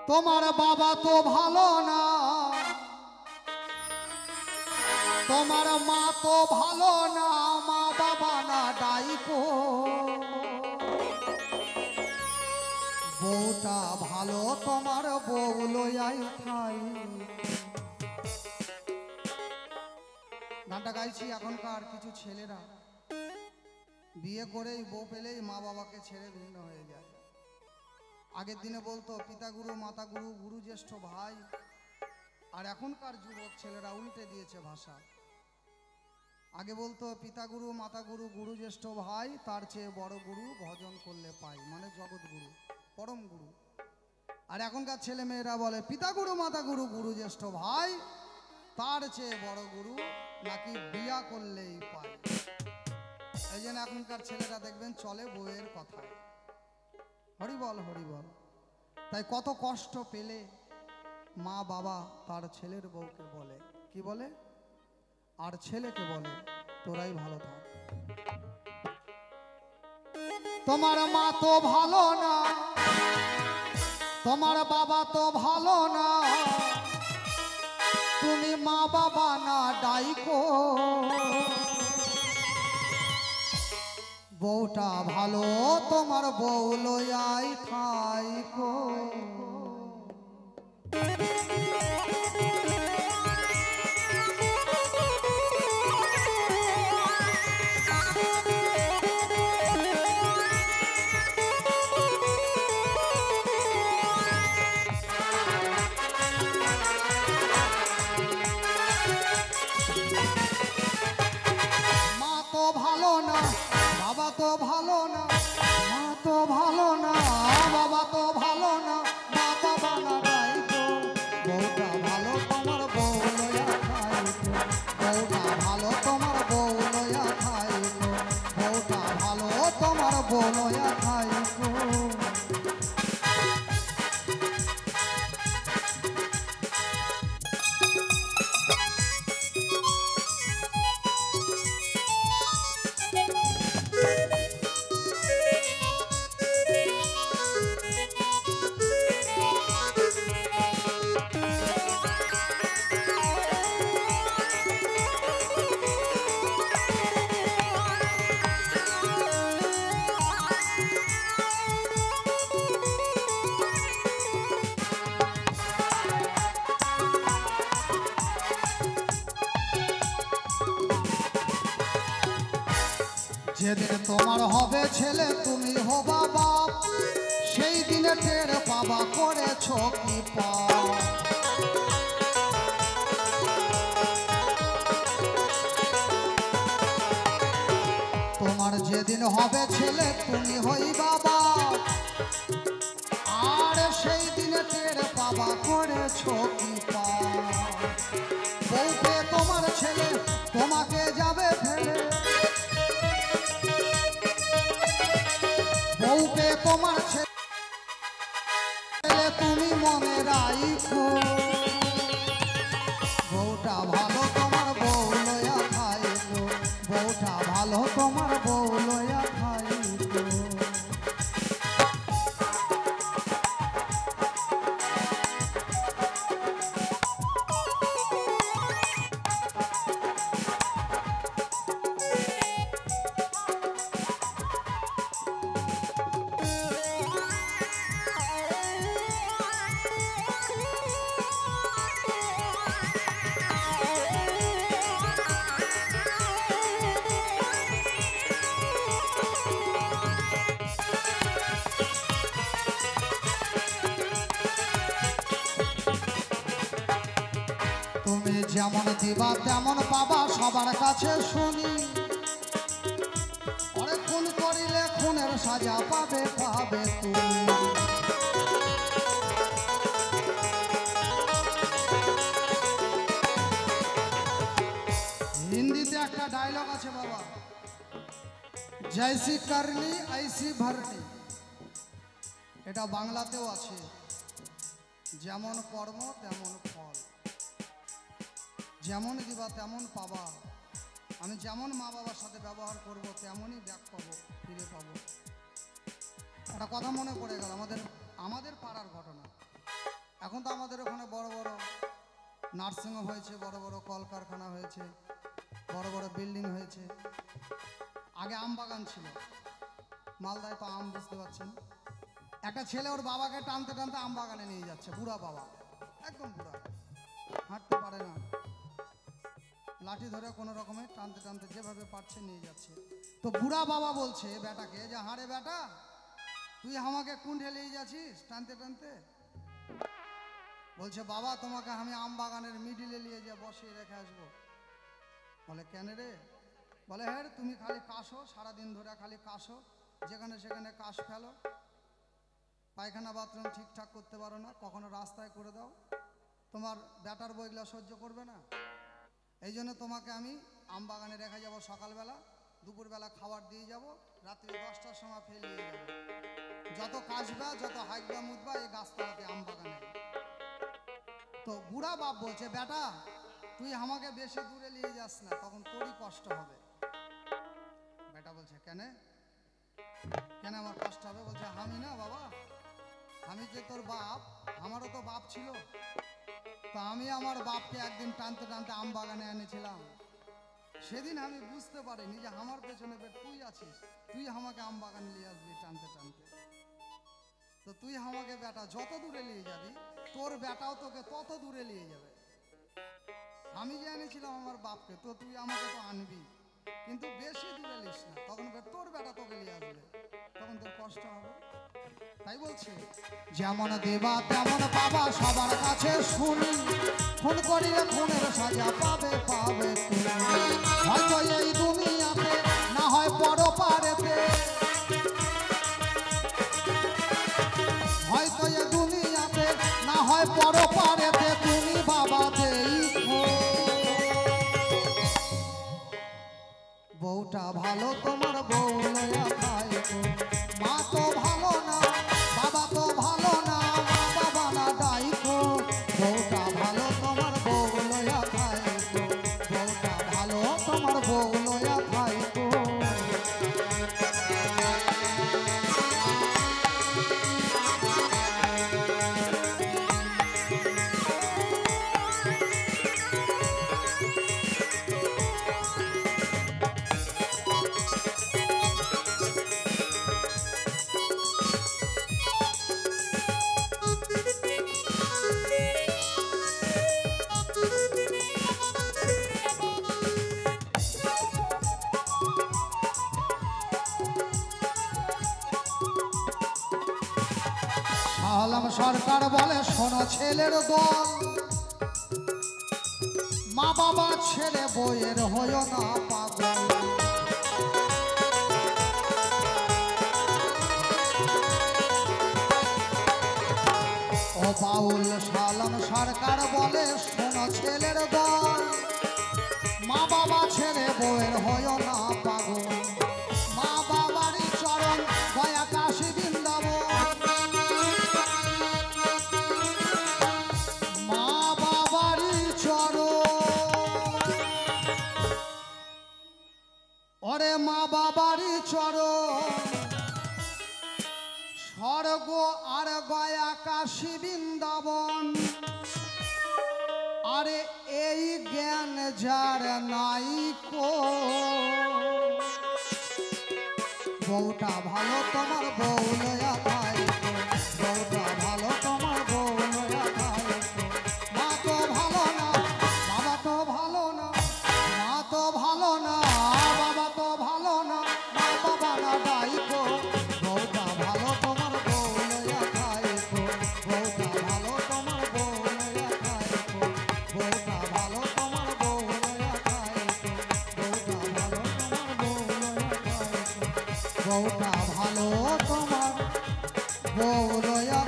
তোমার বাবা তো ভালো না, তোমার মা তো ভালো না, মা বাবা না ডাইকো। বউটা ভালো তোমার বউ লইয়াই খাই। গানটা গাইছি এখনকার কিছু ছেলেরা বিয়ে করেই বউ পেলেই মা বাবাকে ছেড়ে ভিন্ন হয়ে যায়। আগের দিনে বলতো পিতা গুরু মাতা গুরু গুরু জ্যেষ্ঠ ভাই, আর এখনকার যুবক ছেলেরা উল্টে দিয়েছে ভাষা। আগে বলতো পিতা গুরু মাতা গুরু গুরু জ্যেষ্ঠ ভাই, তার চেয়ে বড় গুরু ভজন করলে পাই, মানে জগৎ গুরু পরম গুরু। আর এখনকার ছেলে মেয়েরা বলে পিতা গুরু মাতা গুরু গুরু জ্যেষ্ঠ ভাই, তার চেয়ে বড় গুরু নাকি বিয়া করলেই পায়। এই জন্য এখনকার ছেলেরা দেখবেন চলে বউয়ের কথা, হরিবল হরিবল। তাই কত কষ্ট পেলে মা বাবা তার ছেলের বউকে বলে, কি বলে, আর ছেলেকে বলে তোরাই ভালো থাক। তোমার মা তো ভালো না, তোমার বাবা তো ভালো না, তুমি মা বাবা না ডাইকো। বউটা ভালো তোমার বউ লইয়াই থাইকো। মা তো ভালো না, বাবা তো ভালো না, মা তো ভালো না, বাবা তো ভালো না, মা বাবা না ডাইকো। বউটা ভালো তোমার বউ লইয়া খাইকো। বউটা ভালো তোমার বউ লইয়া খাইকো। বউটা ভালো তোমার বউ লইয়া খাইকো। যেদিন তোমার হবে ছেলে তুমি হবা বাপ, সেই দিনে টের বাবা করেছ কি পাপ। তোমার যেদিন হবে ছেলে তুমি হইবা বাপ, আর সেই দিনে টের বাবা করেছ কি পাপ। বউকে তোমার ছেলে তোমাকে যাবে ফেলে, বউকে তোমার ছেলে তুমি মনে রাইখো। বউটা ভালো তোমার বউ লইয়া খাইকো। বউটা ভালো তোমার বউ লইয়া খাইকো। তুমি যেমন দিবা তেমন পাবা সবার কাছে শুনি। পরে খুন করিলে খুনের সাজা পাবে পাবে তুমি। হিন্দিতে একটা ডায়লগ আছে বাবা, জৈসি করনি ऐसी ভরনি। এটা বাংলাতেও আছে, যেমন কর্ম তেমন ফল, যেমন দিবা তেমন পাবা। আমি যেমন মা বাবার সাথে ব্যবহার করব তেমনই ব্যাক পাবো, ফিরে পাবো। একটা কথা মনে পড়ে গেল, আমাদের পাড়ার ঘটনা। এখন তো আমাদের ওখানে বড় বড় নার্সিংহোম হয়েছে, বড় বড় কলকারখানা হয়েছে, বড় বড় বিল্ডিং হয়েছে। আগে আম বাগান ছিল, মালদায় তো আম, বুঝতে পারছেন। একটা ছেলে ওর বাবাকে টানতে টানতে আম বাগানে নিয়ে যাচ্ছে, বুড়া বাবা, একদম বুড়া, হাঁটতে পারে না, লাঠি ধরে কোনো রকমে টানতে টানতে যেভাবে পারছে নিয়ে যাচ্ছে। তো বুড়া বাবা বলছে বেটাকে যে, হাঁড়ে বেটা, তুই আমাকে কোন ঢেলেই যাচ্ছিস টানতে টানতে? বলছে, বাবা তোমাকে আমি আম বাগানের মিডিলে নিয়ে যা বসিয়ে রেখে আসবো। বলে, কেন রে? বলে, হ্যাঁ তুমি খালি কাশো, সারাদিন ধরে খালি কাশো, যেখানে সেখানে কাশ ফেলো, পায়খানা বাথরুম ঠিকঠাক করতে পারো না, কখনো রাস্তায় করে দাও, তোমার বেটার বইগুলা সহ্য করবে না, এই জন্য তোমাকে আমি আম বাগানে রেখে যাবো। সকালবেলা দুপুরবেলা খাবার দিয়ে যাব, রাত্রি 10টার সময় ফেলে নিয়ে যাবো। যত কাশবা যত হাইকবা মুদবা এই গাছতলাতে আম বাগানে। তো বুড়া বাপ বলছে, বেটা তুই আমাকে বেশি দূরে নিয়ে যাস না, তখন তোরই কষ্ট হবে। বেটা বলছে, কেন কেন আমার কষ্ট হবে? বলছে, আমি না বাবা, আমি যে তোর বাপ, আমারও তো বাপ ছিল, তো আমি আমার বাপকে একদিন টানতে টানতে আম বাগানে এনেছিলাম। সেদিন আমি বুঝতে পারিনি যে আমার পেছনে তুই আছিস, তুই আমাকে আম বাগানে নিয়ে আসবি টানতে টানতে। তো তুই আমাকে বেটা যত দূরে নিয়ে যাবি, তোর বেটাও তোকে তত দূরে নিয়ে যাবে। আমি যে এনেছিলাম আমার বাপকে, তো তুই আমাকে তো আনবি, কিন্তু বেশি দূরে নিস না, তখন তোর বেটা তোকে নিয়ে আসবে, তখন তোর কষ্ট হবে। তাই বলছে, যেমন দেবা তেমন পাবা, সবার কাছে শুনি, খুন করিলে খুনের সাজা পাবে পাবে তুমি। হয়তো এই দুনিয়াতে না হয় পরপারেতে, হয়তো এই দুনিয়াতে না হয় পরপারেতে, তুমি বাবা দেখো বউটা ভালো তোমার বউ লয়া খাইতো। মা তো ভালো না, বাবা তো ভালো না, মা বাবা না ডাইকো, বউটা ভালো তোমার বউ লয়া খাইতো, বউটা ভালো তোমার বউ লয়া খাইতো। আলম সরকার বলে, শোনো ছেলের দল, মা বাবা ছেড়ে বইয়ের হইও না পাগল। ও বাউল সালাম সরকার বলে, শোনো ছেলের দল, মা বাবা ছেড়ে বইয়ের হইও না পাগল। মা বাবারই চরণ দয়া কাশী বৃন্দাবন, ওরে মা বাবারই চরণ, স্বর্গ আর গয়া কাশী বৃন্দাবন। আরে এই জ্ঞান যার নাই কো, বউটা ভালো তোমার বউ লয়া খাইতো, বউটা ভালো তোমার বউ লয়া খাইতো। মা তো ভালো না, বাবা তো ভালো না, মা তো ভালো না, বাবা তো ভালো না, মা বাবা না ডাইকো, বউটা ভালো তোমার বউ লয়া খাইতো, বউটা ভালো তোমার বউ লয়া খাইতো, বউটা ভালো তোমার বউ লয়া খাইতো, বউটা ভালো তোমার বউ লয়া খাইতো, বউটা ভালো তোমার বউ লয়া